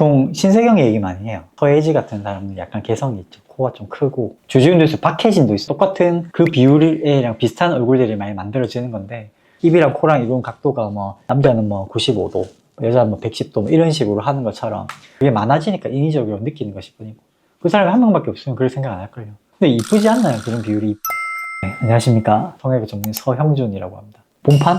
보통 신세경 얘기 많이 해요. 서예지 같은 사람은 약간 개성이 있죠. 코가 좀 크고. 주지훈도 있어, 박혜진도 있어. 똑같은 그 비율이랑 비슷한 얼굴들이 많이 만들어지는 건데, 입이랑 코랑 이런 각도가 뭐 남자는 뭐 95도, 여자는 뭐 110도 뭐 이런 식으로 하는 것처럼 그게 많아지니까 인위적으로 느끼는 것일 뿐이고, 그 사람이 한 명밖에 없으면 그럴 생각 안 할걸요. 근데 이쁘지 않나요? 그런 비율이. 네, 안녕하십니까. 성형외과 전문의 서형준이라고 합니다. 본판?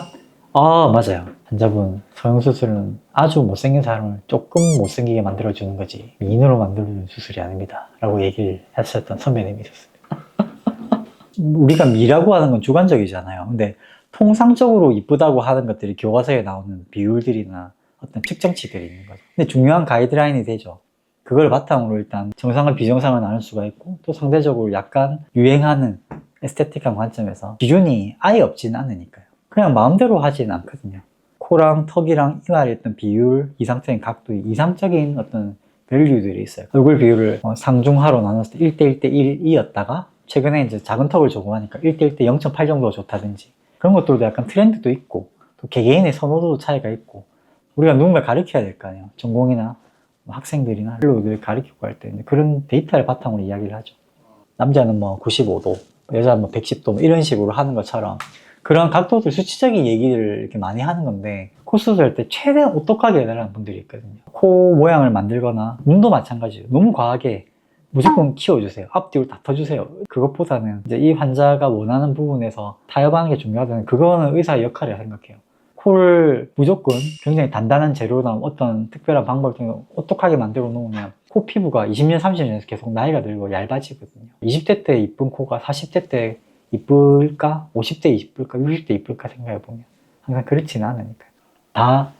아, 맞아요. 환자분, 성형수술은 아주 못생긴 사람을 조금 못생기게 만들어주는 거지 미인으로 만들어주는 수술이 아닙니다 라고 얘기를 하셨던 선배님이 있었습니다. 우리가 미라고 하는 건 주관적이잖아요. 근데 통상적으로 이쁘다고 하는 것들이 교과서에 나오는 비율들이나 어떤 측정치들이 있는 거죠. 근데 중요한 가이드라인이 되죠. 그걸 바탕으로 일단 정상과 비정상을 나눌 수가 있고, 또 상대적으로 약간 유행하는 에스테틱한 관점에서 기준이 아예 없지는 않으니까요. 그냥 마음대로 하지는 않거든요. 코랑 턱이랑 이마의 어떤 비율, 이상적인 각도, 이상적인 어떤 밸류들이 있어요. 얼굴 비율을 상중하로 나눴을 때 1대 1대 1이었다가 최근에 이제 작은 턱을 조금하니까 1대 1대 0.8 정도가 좋다든지, 그런 것들도 약간 트렌드도 있고, 또 개개인의 선호도 차이가 있고, 우리가 누군가 가르쳐야 될 거 아니에요. 전공이나 학생들이나 fellows 가르치고 할 때 그런 데이터를 바탕으로 이야기를 하죠. 남자는 뭐 95도, 여자는 뭐 110도 뭐 이런 식으로 하는 것처럼 그런 각도들 수치적인 얘기를 이렇게 많이 하는 건데, 코 수술할 때 최대한 오똑하게 해달라는 분들이 있거든요. 코 모양을 만들거나 눈도 마찬가지예요. 너무 과하게 무조건 키워주세요. 앞뒤로 다 터주세요. 그것보다는 이제 이 환자가 원하는 부분에서 타협하는 게 중요하다는, 그거는 의사의 역할이라 생각해요. 코를 무조건 굉장히 단단한 재료나 어떤 특별한 방법을 통해 오똑하게 만들어 놓으면 코 피부가 20년, 30년에서 계속 나이가 들고 얇아지거든요. 20대 때 이쁜 코가 40대 때 이쁠까? 50대 이쁠까? 60대 이쁠까 생각해보면 항상 그렇지는 않으니까요. 다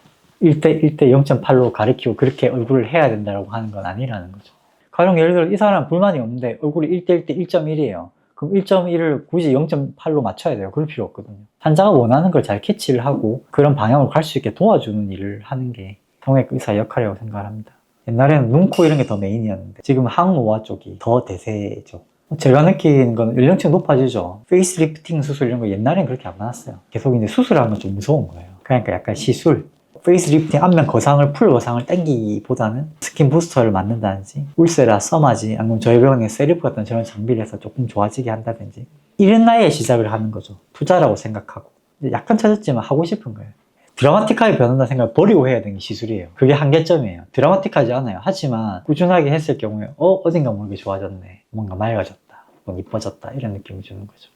1대 1대 0.8로 가리키고 그렇게 얼굴을 해야 된다고 하는 건 아니라는 거죠. 가령 예를 들어 이 사람 불만이 없는데 얼굴이 1대 1대 1.1이에요. 그럼 1.1을 굳이 0.8로 맞춰야 돼요. 그럴 필요 없거든요. 환자가 원하는 걸 잘 캐치를 하고 그런 방향으로 갈 수 있게 도와주는 일을 하는 게 성형외과 의사의 역할이라고 생각을 합니다. 옛날에는 눈, 코 이런 게 더 메인이었는데 지금 항노화 쪽이 더 대세죠. 제가 느끼는 건 연령층 높아지죠. 페이스리프팅 수술 이런 거 옛날엔 그렇게 안 많았어요. 계속 이제 수술하면 좀 무서운 거예요. 그러니까 약간 시술, 페이스리프팅, 안면 거상을, 풀 거상을 땡기기보다는 스킨 부스터를 맞는다든지, 울세라, 써마지, 아니면 저희 병원에 세리프 같은 저런 장비를 해서 조금 좋아지게 한다든지, 이런 나이에 시작을 하는 거죠. 투자라고 생각하고. 약간 찾았지만 하고 싶은 거예요. 드라마틱하게 변한다 생각을 버리고 해야 되는 게 시술이에요. 그게 한계점이에요. 드라마틱하지 않아요. 하지만 꾸준하게 했을 경우에 어딘가 모르게 좋아졌네, 뭔가 맑아졌다, 뭔가 이뻐졌다, 이런 느낌을 주는 거죠.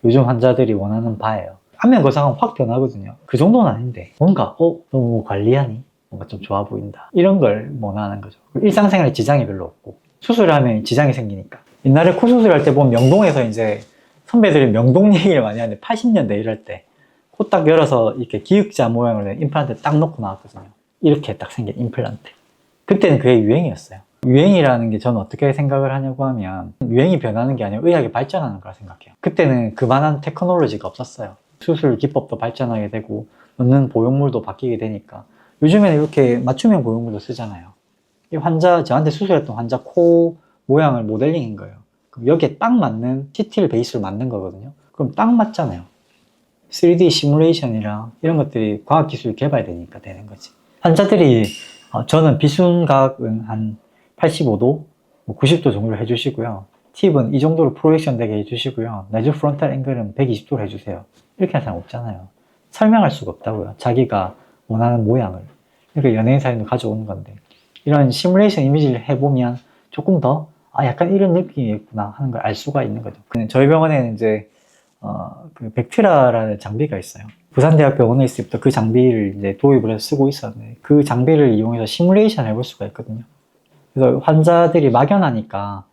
요즘 환자들이 원하는 바예요. 안면 거상은 확 변하거든요. 그 정도는 아닌데 뭔가 너무 관리하니 뭔가 좀 좋아 보인다, 이런 걸 원하는 거죠. 일상생활에 지장이 별로 없고, 수술하면 지장이 생기니까. 옛날에 코 수술할 때 보면 명동에서 이제 선배들이 명동 얘기를 많이 하는데, 80년대 이럴 때 코 딱 열어서 이렇게 기역자 모양으로 된 임플란트 딱 넣고 나왔거든요. 이렇게 딱 생긴 임플란트. 그때는 그게 유행이었어요. 유행이라는 게 저는 어떻게 생각을 하냐고 하면, 유행이 변하는 게 아니라 의학이 발전하는 거라 생각해요. 그때는 그만한 테크놀로지가 없었어요. 수술 기법도 발전하게 되고 넣는 보형물도 바뀌게 되니까 요즘에는 이렇게 맞춤형 보형물도 쓰잖아요. 이 환자, 저한테 수술했던 환자 코 모양을 모델링인 거예요. 그럼 여기에 딱 맞는 CT를 베이스로 만든 거거든요. 그럼 딱 맞잖아요. 3D 시뮬레이션이랑 이런 것들이 과학기술이 개발되니까 되는 거지. 환자들이 저는 비순각은 한 85도, 90도 정도로 해주시고요. 팁은 이 정도로 프로젝션 되게 해주시고요. 내주 프론탈 앵글은 120도로 해주세요. 이렇게 하는 사람 없잖아요. 설명할 수가 없다고요. 자기가 원하는 모양을. 그러니까 연예인 사진도 가져오는 건데, 이런 시뮬레이션 이미지를 해보면 조금 더 약간 이런 느낌이겠구나 하는 걸 알 수가 있는 거죠. 저희 병원에는 이제 그 벡트라라는 장비가 있어요. 부산대학병원에 있을 때부터 그 장비를 이제 도입을 해서 쓰고 있었는데, 그 장비를 이용해서 시뮬레이션 해볼 수가 있거든요. 그래서 환자들이 막연하니까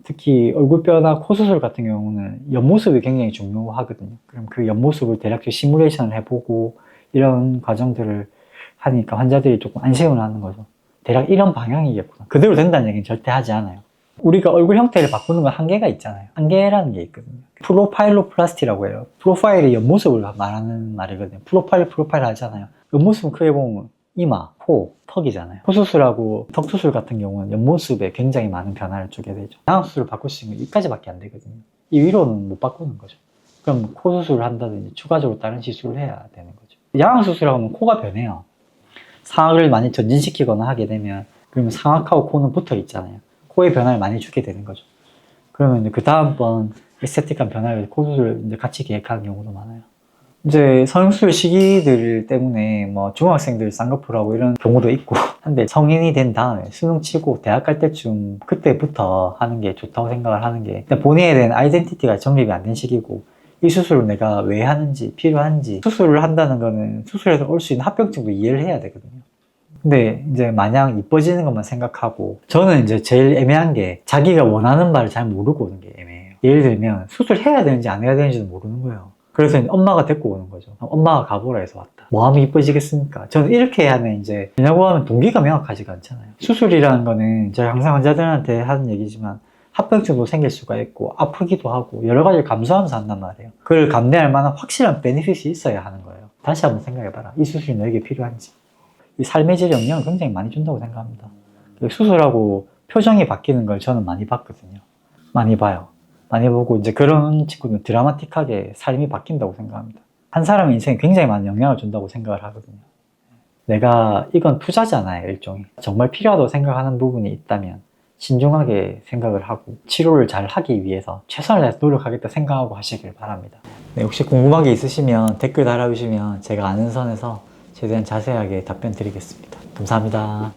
특히 얼굴뼈나 코 수술 같은 경우는 옆모습이 굉장히 중요하거든요. 그럼 그 옆모습을 대략적으로 시뮬레이션을 해보고 이런 과정들을 하니까 환자들이 조금 안심을 하는 거죠. 대략 이런 방향이겠구나. 그대로 된다는 얘기는 절대 하지 않아요. 우리가 얼굴 형태를 바꾸는 건 한계가 있잖아요. 한계라는 게 있거든요. 프로파일로플라스티라고 해요. 프로파일이 옆모습을 말하는 말이거든요. 프로파일 하잖아요. 옆모습은 크게 보면 이마, 코, 턱이잖아요. 코 수술하고 턱 수술 같은 경우는 옆모습에 굉장히 많은 변화를 주게 되죠. 양악 수술을 바꿀 수 있는 건 이까지밖에 안 되거든요. 이 위로는 못 바꾸는 거죠. 그럼 코 수술을 한다든지 추가적으로 다른 시술을 해야 되는 거죠. 양악 수술하면 코가 변해요. 상악을 많이 전진시키거나 하게 되면 그러면 상악하고 코는 붙어 있잖아요. 코의 변화를 많이 주게 되는 거죠. 그러면 이제 그 다음번 에스테틱한 변화를 코 수술을 이제 같이 계획하는 경우도 많아요. 이제 성형수술 시기들 때문에 뭐 중학생들 쌍꺼풀하고 이런 경우도 있고 한데 성인이 된 다음에 수능 치고 대학 갈 때쯤 그때부터 하는 게 좋다고 생각을 하는 게 일단 본인에 대한 아이덴티티가 정립이 안 된 시기고 이 수술을 내가 왜 하는지 필요한지 수술을 한다는 거는 수술에서 올 수 있는 합병증도 이해를 해야 되거든요. 근데 이제 마냥 이뻐지는 것만 생각하고 저는 이제 제일 애매한 게 자기가 원하는 바를 잘 모르고 오는 게 애매해요. 예를 들면 수술해야 되는지 안 해야 되는지도 모르는 거예요. 그래서 이제 엄마가 데리고 오는 거죠. 엄마가 가보라 해서 왔다. 뭐 하면 이뻐지겠습니까? 저는 이렇게 하면 이제 왜냐고 하면 동기가 명확하지가 않잖아요. 수술이라는 거는 제가 항상 환자들한테 하는 얘기지만 합병증도 생길 수가 있고 아프기도 하고 여러 가지를 감수하면서 한단 말이에요. 그걸 감내할 만한 확실한 베네핏이 있어야 하는 거예요. 다시 한번 생각해봐라. 이 수술이 너에게 필요한지. 이 삶의 질에 영향을 굉장히 많이 준다고 생각합니다. 수술하고 표정이 바뀌는 걸 저는 많이 봤거든요. 많이 봐요. 많이 보고 이제 그런 친구는 드라마틱하게 삶이 바뀐다고 생각합니다. 한 사람의 인생에 굉장히 많은 영향을 준다고 생각을 하거든요. 내가 이건 투자잖아요, 일종의. 정말 필요하다고 생각하는 부분이 있다면 신중하게 생각을 하고 치료를 잘 하기 위해서 최선을 다해서 노력하겠다 생각하고 하시길 바랍니다. 네, 혹시 궁금한 게 있으시면 댓글 달아주시면 제가 아는 선에서 최대한 자세하게 답변 드리겠습니다. 감사합니다.